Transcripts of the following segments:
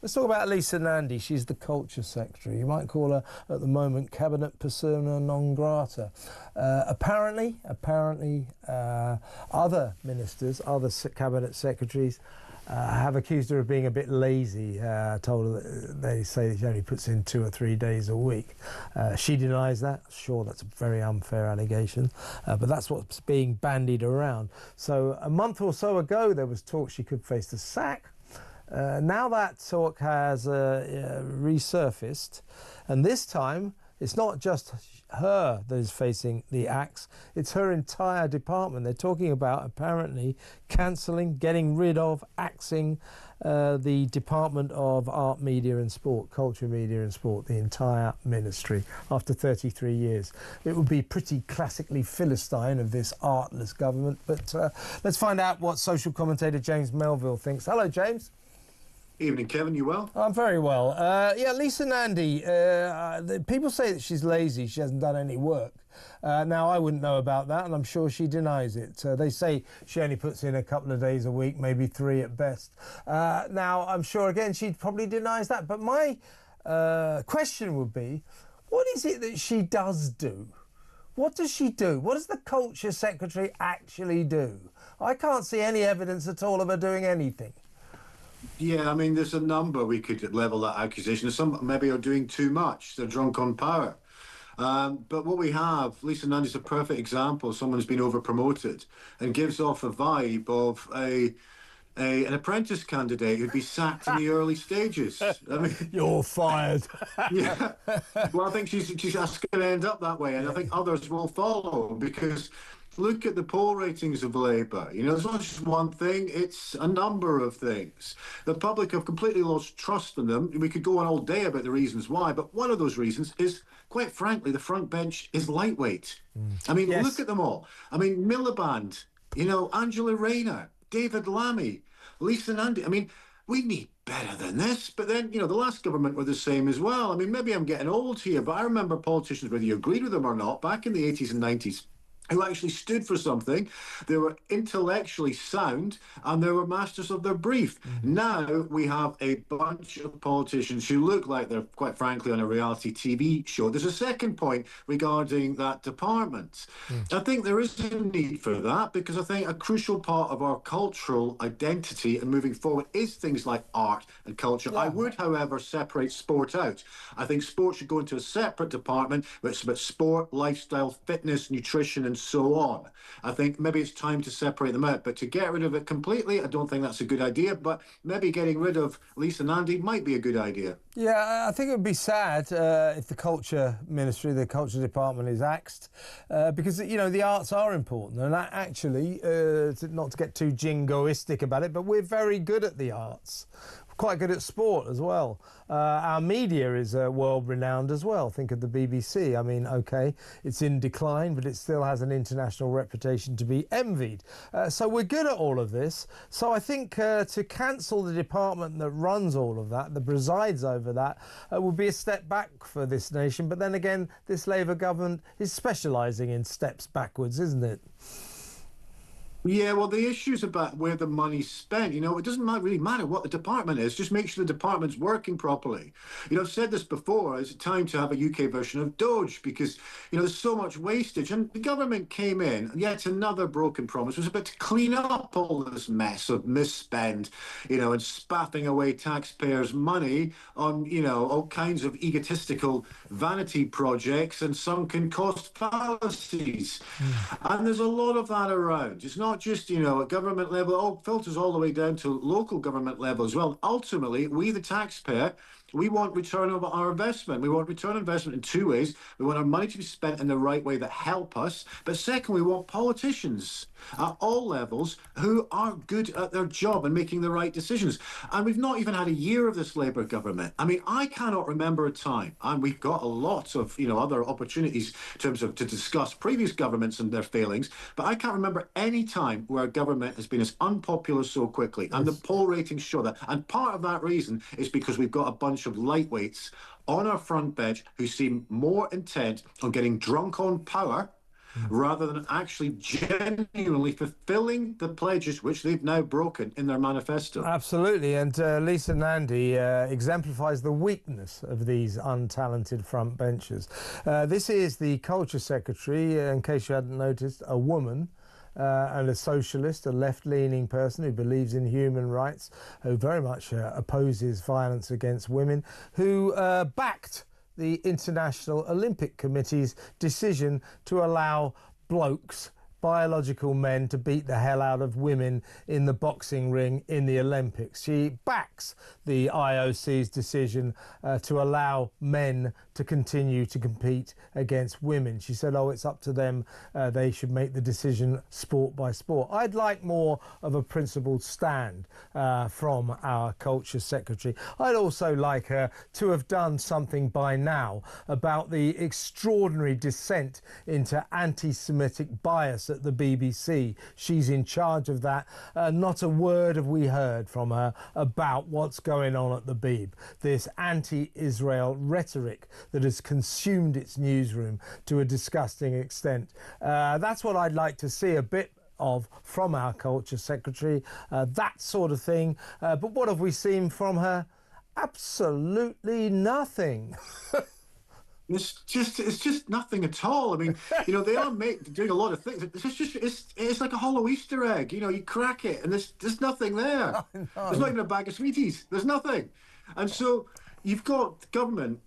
Let's talk about Lisa Nandy. She's the Culture Secretary. You might call her, at the moment, Cabinet persona non grata. Apparently, other ministers, other Cabinet Secretaries, have accused her of being a bit lazy. Told her that they say that she only puts in 2 or 3 days a week. She denies that. Sure, that's a very unfair allegation, but that's what's being bandied around. So a month or so ago, there was talk she could face the sack. Now that talk has resurfaced, and this time it's not just her that is facing the axe, it's her entire department. They're talking about apparently cancelling, getting rid of, axing the Department of Art, Media and Sport, Culture, Media and Sport, the entire ministry, after 33 years. It would be pretty classically Philistine of this Artless government, but let's find out what social commentator James Melville thinks. Hello, James. Evening, Kevin. You well? I'm very well. Yeah, Lisa Nandy, people say that she's lazy, she hasn't done any work. Now, I wouldn't know about that, and I'm sure she denies it. They say she only puts in a couple of days a week, maybe 3 at best. Now, I'm sure, again, she probably denies that. But my question would be, what is it that she does do? What does she do? What does the Culture Secretary actually do? I can't see any evidence at all of her doing anything. Yeah, I mean, there's a number we could level that accusation. Some maybe are doing too much. They're drunk on power. But what we have, Lisa Nandy's a perfect example of someone who's been over-promoted and gives off a vibe of an apprentice candidate who'd be sacked in the early stages. I mean, you're fired. Yeah. Well, I think she's going to end up that way, and I think others will follow, because look at the poll ratings of Labour. You know, it's not just one thing, it's a number of things. The public have completely lost trust in them. We could go on all day about the reasons why, but one of those reasons is, quite frankly, the front bench is lightweight. I mean, yes. Look at them all. I mean, Miliband, you know, Angela Rayner, David Lammy, Lisa Nandy. I mean, we need better than this. But then, you know, the last government were the same as well. I mean, maybe I'm getting old here, but I remember politicians, whether you agreed with them or not, back in the 80s and 90s, who actually stood for something. They were intellectually sound and they were masters of their brief. Now we have a bunch of politicians who look like they're, quite frankly, on a reality TV show. There's a second point regarding that department. I think there is a need for that, because I think a crucial part of our cultural identity and moving forward is things like art and culture. Yeah. I would, however, separate sport out. I think sport should go into a separate department, but it's about sport, lifestyle, fitness, nutrition, and so on. I think maybe it's time to separate them out, but to get rid of it completely, I don't think that's a good idea. But maybe getting rid of Lisa Nandy might be a good idea. Yeah, I think it would be sad if the Culture Ministry, the Culture Department, is axed, because, you know, the arts are important. And that actually, not to get too jingoistic about it, but we're very good at the arts. Quite good at sport as well. Our media is world-renowned as well. Think of the BBC. I mean, OK, it's in decline, but it still has an international reputation to be envied. So we're good at all of this. So I think to cancel the department that runs all of that, that presides over that, would be a step back for this nation. But then again, this Labour government is specialising in steps backwards, isn't it? Yeah, well, the issue's about where the money's spent. You know, it doesn't really matter what the department is. Just make sure the department's working properly. You know, I've said this before. It's time to have a UK version of Doge, because, you know, there's so much wastage. And the government came in, and yet another broken promise was about to clean up all this mess of misspend, you know, and spaffing away taxpayers' money on, you know, all kinds of egotistical vanity projects and sunken cost fallacies. And there's a lot of that around. It's not just, you know, at government level, filters all the way down to local government level as well. Ultimately, we, the taxpayer, we want return of our investment. We want return on investment in 2 ways. We want our money to be spent in the right way that help us. But second, we want politicians at all levels who are good at their job and making the right decisions. And we've not even had a year of this Labour government. I mean, I cannot remember a time, and we've got a lot of, you know, other opportunities in terms of to discuss previous governments and their failings, but I can't remember any time where a government has been as unpopular so quickly. And the poll ratings show that. And part of that reason is because we've got a bunch of lightweights on our front bench who seem more intent on getting drunk on power rather than actually genuinely fulfilling the pledges which they've now broken in their manifesto. Absolutely, and Lisa Nandy exemplifies the weakness of these untalented front benchers. This is the Culture Secretary, in case you hadn't noticed, a woman. And a socialist, a left-leaning person who believes in human rights, who very much opposes violence against women, who backed the International Olympic Committee's decision to allow blokes, biological men, to beat the hell out of women in the boxing ring in the Olympics. She backs the IOC's decision to allow men to continue to compete against women. She said, oh, it's up to them. They should make the decision sport by sport. I'd like more of a principled stand from our Culture Secretary. I'd also like her to have done something by now about the extraordinary descent into anti-Semitic bias at the BBC. She's in charge of that. Not a word have we heard from her about what's going on at the Beeb. This anti-Israel rhetoric that has consumed its newsroom to a disgusting extent. That's what I'd like to see a bit of from our Culture Secretary, that sort of thing. But what have we seen from her? Absolutely nothing. It's just nothing at all. I mean, you know, they are doing a lot of things. It's like a hollow Easter egg. You know, you crack it and there's nothing there. There's not even a bag of sweeties. There's nothing. And so you've got government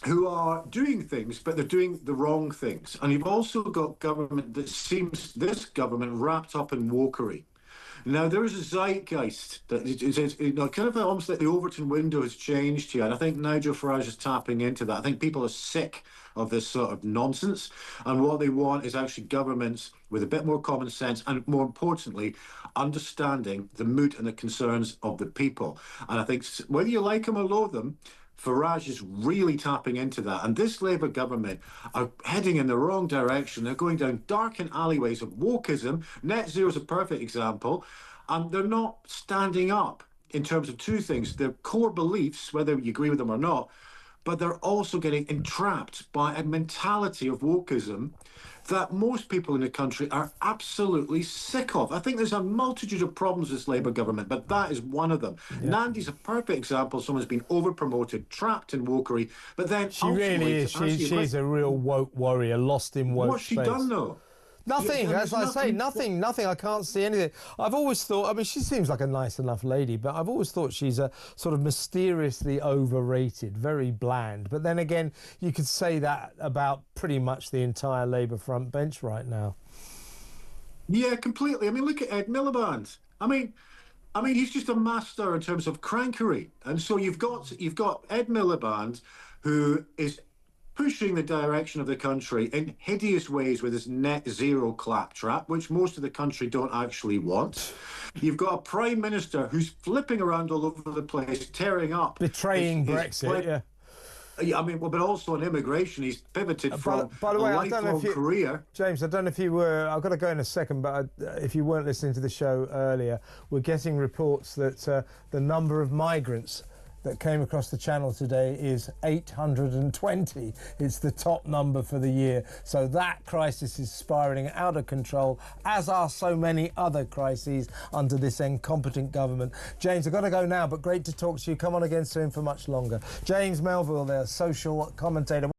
who are doing things, but they're doing the wrong things. And you've also got government that seems, this government, wrapped up in wokery. Now, there is a zeitgeist that is, you know, kind of almost like the Overton window has changed here. And I think Nigel Farage is tapping into that. I think people are sick of this sort of nonsense. And what they want is actually governments with a bit more common sense and, more importantly, understanding the mood and the concerns of the people. And I think whether you like them or loathe them, Farage is really tapping into that. And this Labour government are heading in the wrong direction. They're going down darkened alleyways of wokeism. Net zero is a perfect example. And they're not standing up in terms of two things. Their core beliefs, whether you agree with them or not, but they're also getting entrapped by a mentality of wokeism that most people in the country are absolutely sick of. I think there's a multitude of problems with this Labour government, but that is one of them. Yeah. Nandy's a perfect example. Someone's been over-promoted, trapped in wokery, but then she really is. She's a real woke warrior, lost in woke What's she done, though? Nothing, as I say, nothing. I can't see anything. I've always thought, I mean, she seems like a nice enough lady, but I've always thought she's a sort of mysteriously overrated, very bland. But then again, you could say that about pretty much the entire Labour front bench right now. Yeah, completely. I mean, look at Ed Miliband. I mean, he's just a master in terms of crankery. And so you've got Ed Miliband, who is pushing the direction of the country in hideous ways with his net zero claptrap, which most of the country don't actually want. You've got a prime minister who's flipping around all over the place, tearing up, betraying Brexit. Yeah, I mean, well, but also on immigration, he's pivoted from by the way, a lifelong career. James, I don't know if you were, I've got to go in a second, but if you weren't listening to the show earlier, we're getting reports that the number of migrants that came across the channel today is 820. It's the top number for the year. So that crisis is spiralling out of control, as are so many other crises under this incompetent government. James, I've got to go now, but great to talk to you. Come on again soon for much longer. James Melville there, social commentator.